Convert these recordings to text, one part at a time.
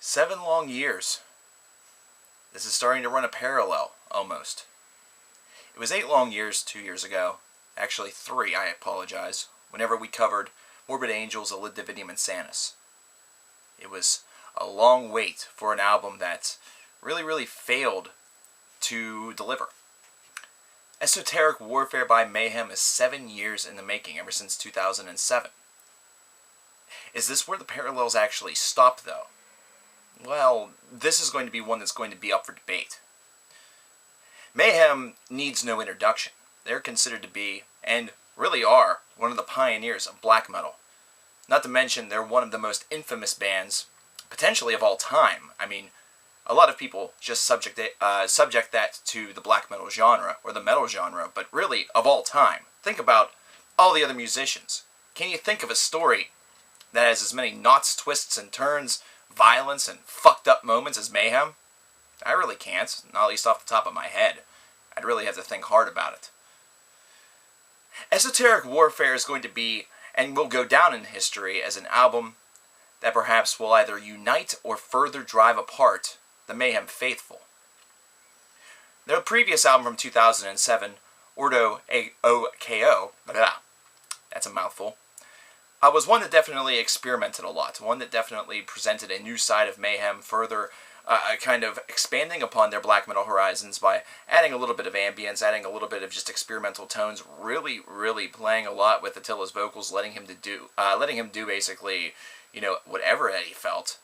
7 long years. This is starting to run a parallel, almost. It was 8 long years 2 years ago. Actually 3, I apologize. Whenever we covered Morbid Angels, Elid Dividium, and Sanus. It was a long wait for an album that really failed to deliver. Esoteric Warfare by Mayhem is 7 years in the making, ever since 2007. Is this where the parallels actually stop, though? Well, this is going to be one that's going to be up for debate. Mayhem needs no introduction. They're considered to be, and really are, one of the pioneers of black metal. Not to mention, they're one of the most infamous bands, potentially of all time. I mean, a lot of people just subject that to the black metal genre, or the metal genre, but really, of all time. Think about all the other musicians. Can you think of a story that has as many knots, twists, and turns, violence, and fucked up moments as Mayhem? I really can't, not at least off the top of my head. I'd really have to think hard about it. Esoteric Warfare is going to be, and will go down in history as an album that perhaps will either unite or further drive apart the Mayhem faithful. Their previous album from 2007, Ordo AOKO, that's a mouthful, was one that definitely experimented a lot, one that definitely presented a new side of Mayhem, further kind of expanding upon their black metal horizons by adding a little bit of ambience, adding a little bit of just experimental tones, really playing a lot with Attila's vocals, letting him do basically, whatever that he felt,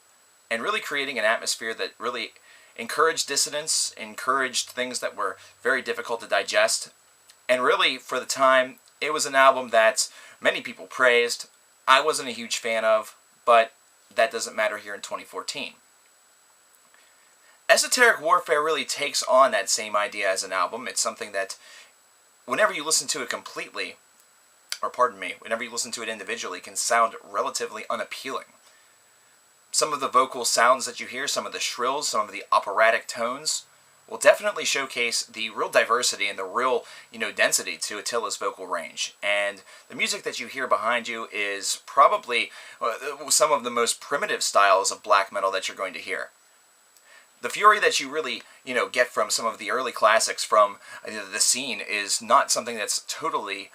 and really creating an atmosphere that really encouraged dissonance, encouraged things that were very difficult to digest, and really, for the time, it was an album that many people praised. I wasn't a huge fan of, but that doesn't matter here in 2014. Esoteric Warfare really takes on that same idea as an album. It's something that, whenever you listen to it completely, or pardon me, whenever you listen to it individually, can sound relatively unappealing. Some of the vocal sounds that you hear, some of the shrills, some of the operatic tones, will definitely showcase the real diversity and the real, density to Attila's vocal range. And the music that you hear behind you is probably some of the most primitive styles of black metal that you're going to hear. The fury that you really, get from some of the early classics from the scene is not something that's totally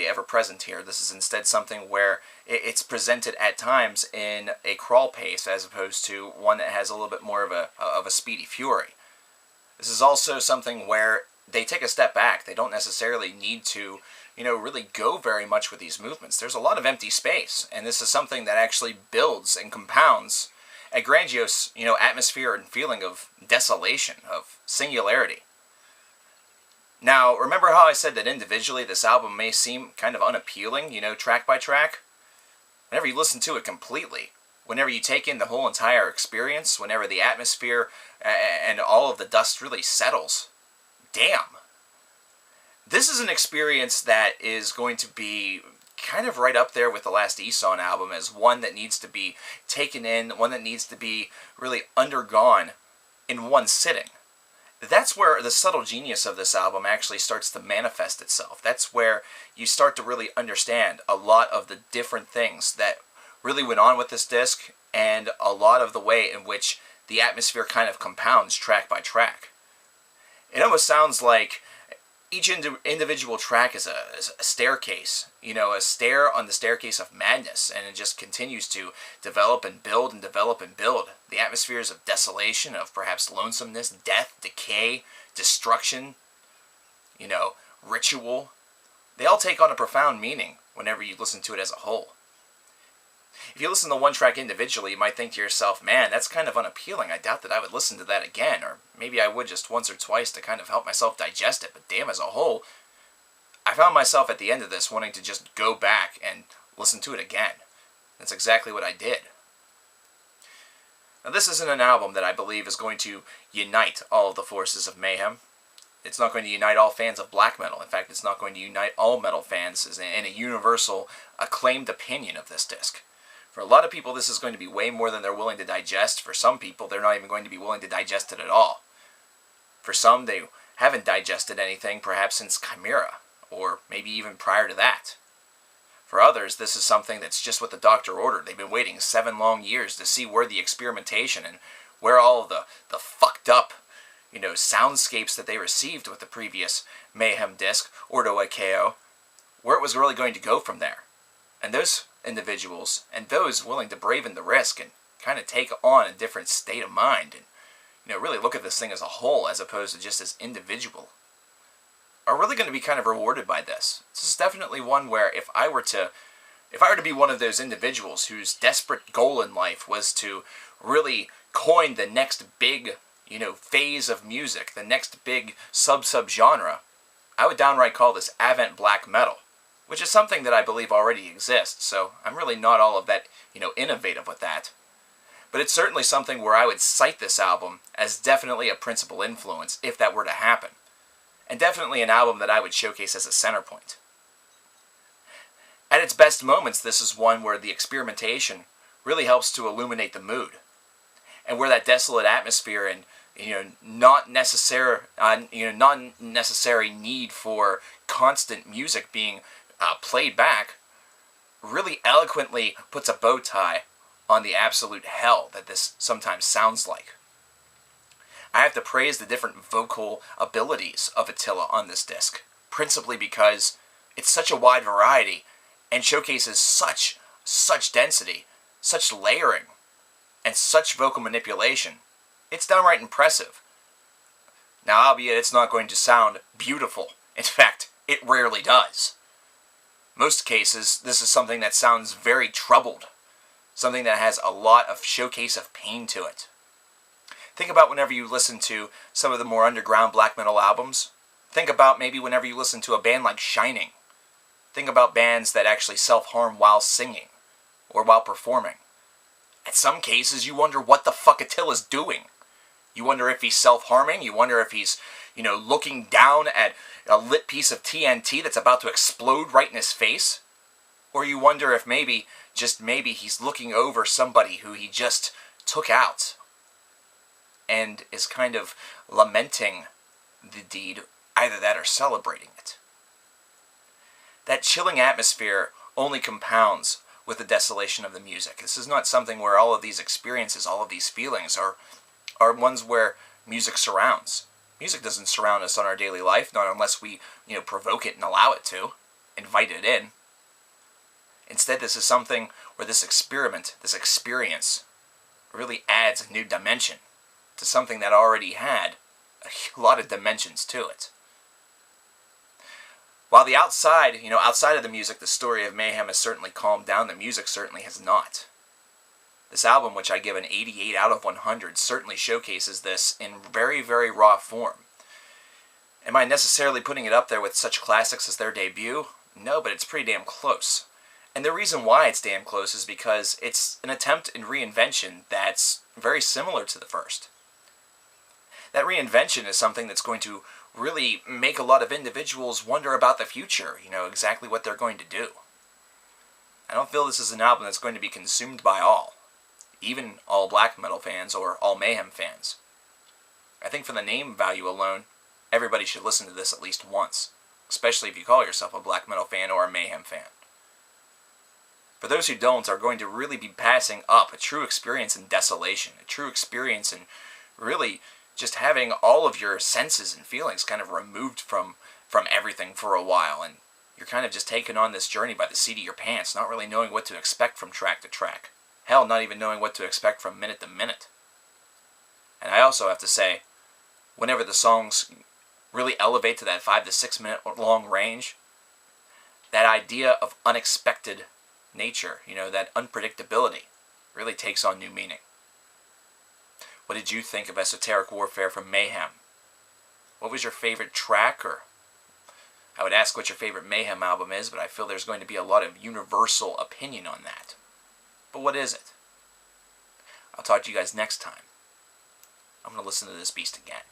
ever present here. This is instead something where it's presented at times in a crawl pace as opposed to one that has a little bit more of a speedy fury. This is also something where they take a step back. They don't necessarily need to, really go very much with these movements. There's a lot of empty space, and this is something that actually builds and compounds a grandiose, atmosphere and feeling of desolation, of singularity. Now, remember how I said that individually this album may seem kind of unappealing, track by track? Whenever you listen to it completely, whenever you take in the whole entire experience, whenever the atmosphere and all of the dust really settles, damn. This is an experience that is going to be kind of right up there with the last Eson album as one that needs to be taken in, one that needs to be really undergone in one sitting. That's where the subtle genius of this album actually starts to manifest itself. That's where you start to really understand a lot of the different things that really went on with this disc, and a lot of the way in which the atmosphere kind of compounds track by track. It almost sounds like each individual track is a staircase, a stair on the staircase of madness, and it just continues to develop and build and develop and build. The atmospheres of desolation, of perhaps lonesomeness, death, decay, destruction, ritual, they all take on a profound meaning whenever you listen to it as a whole. If you listen to one track individually, you might think to yourself, man, that's kind of unappealing. I doubt that I would listen to that again, or maybe I would just once or twice to kind of help myself digest it, but damn, as a whole, I found myself at the end of this wanting to just go back and listen to it again. That's exactly what I did. Now, this isn't an album that I believe is going to unite all of the forces of Mayhem. It's not going to unite all fans of black metal. In fact, it's not going to unite all metal fans in a universal, acclaimed opinion of this disc. For a lot of people, this is going to be way more than they're willing to digest. For some people, they're not even going to be willing to digest it at all. For some, they haven't digested anything perhaps since Chimera, or maybe even prior to that. For others, this is something that's just what the doctor ordered. They've been waiting 7 long years to see where the experimentation and where all of the fucked up, soundscapes that they received with the previous Mayhem disc, Ordo Ikeo, where it was really going to go from there. And those individuals, and those willing to brave in the risk and kind of take on a different state of mind and, really look at this thing as a whole as opposed to just as individual, are really going to be kind of rewarded by this. This is definitely one where if I were to be one of those individuals whose desperate goal in life was to really coin the next big, phase of music, the next big sub-genre, I would downright call this avant black metal, which is something that I believe already exists, so I'm really not all of that, innovative with that. But it's certainly something where I would cite this album as definitely a principal influence if that were to happen. And definitely an album that I would showcase as a center point. At its best moments, this is one where the experimentation really helps to illuminate the mood. And where that desolate atmosphere and non-necessary need for constant music being played back really eloquently puts a bow tie on the absolute hell that this sometimes sounds like. I have to praise the different vocal abilities of Attila on this disc, principally because it's such a wide variety and showcases such density, such layering, and such vocal manipulation. It's downright impressive. Now, albeit it's not going to sound beautiful. In fact, it rarely does. Most cases, this is something that sounds very troubled, something that has a lot of showcase of pain to it. Think about whenever you listen to some of the more underground black metal albums. Think about maybe whenever you listen to a band like Shining. Think about bands that actually self-harm while singing or while performing. In some cases, you wonder what the fuck Attila's doing. You wonder if he's self-harming. You wonder if he's, looking down at a lit piece of TNT that's about to explode right in his face. Or you wonder if maybe, just maybe, he's looking over somebody who he just took out and is kind of lamenting the deed, either that or celebrating it. That chilling atmosphere only compounds with the desolation of the music. This is not something where all of these experiences, all of these feelings are ones where music surrounds. Music doesn't surround us on our daily life, not unless we, provoke it and allow it to, invite it in. Instead, this is something where this experience, really adds a new dimension to something that already had a lot of dimensions to it. While the outside of the music, the story of Mayhem has certainly calmed down, the music certainly has not. This album, which I give an 88 out of 100, certainly showcases this in very, very raw form. Am I necessarily putting it up there with such classics as their debut? No, but it's pretty damn close. And the reason why it's damn close is because it's an attempt in reinvention that's very similar to the first. That reinvention is something that's going to really make a lot of individuals wonder about the future, exactly what they're going to do. I don't feel this is an album that's going to be consumed by all, even all black metal fans or all Mayhem fans. I think for the name value alone, everybody should listen to this at least once, especially if you call yourself a black metal fan or a Mayhem fan. For those who don't, are going to really be passing up a true experience in desolation, a true experience in really just having all of your senses and feelings kind of removed from everything for a while, and you're kind of just taken on this journey by the seat of your pants, not really knowing what to expect from track to track. Hell, not even knowing what to expect from minute to minute. And I also have to say, whenever the songs really elevate to that 5 to 6 minute long range, that idea of unexpected nature, that unpredictability, really takes on new meaning. What did you think of Esoteric Warfare from Mayhem? What was your favorite track? Or I would ask what your favorite Mayhem album is, but I feel there's going to be a lot of universal opinion on that. But what is it? I'll talk to you guys next time. I'm going to listen to this beast again.